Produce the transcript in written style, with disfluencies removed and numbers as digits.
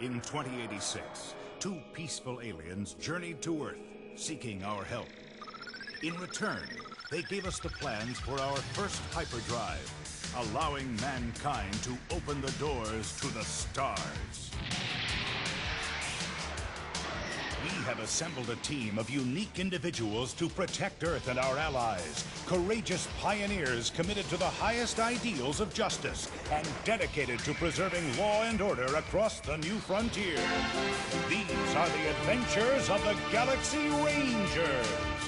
In 2086, two peaceful aliens journeyed to Earth, seeking our help. In return, they gave us the plans for our first hyperdrive, allowing mankind to open the doors to the stars. We have assembled a team of unique individuals to protect Earth and our allies. Courageous pioneers committed to the highest ideals of justice and dedicated to preserving law and order across the new frontier. These are the adventures of the Galaxy Rangers.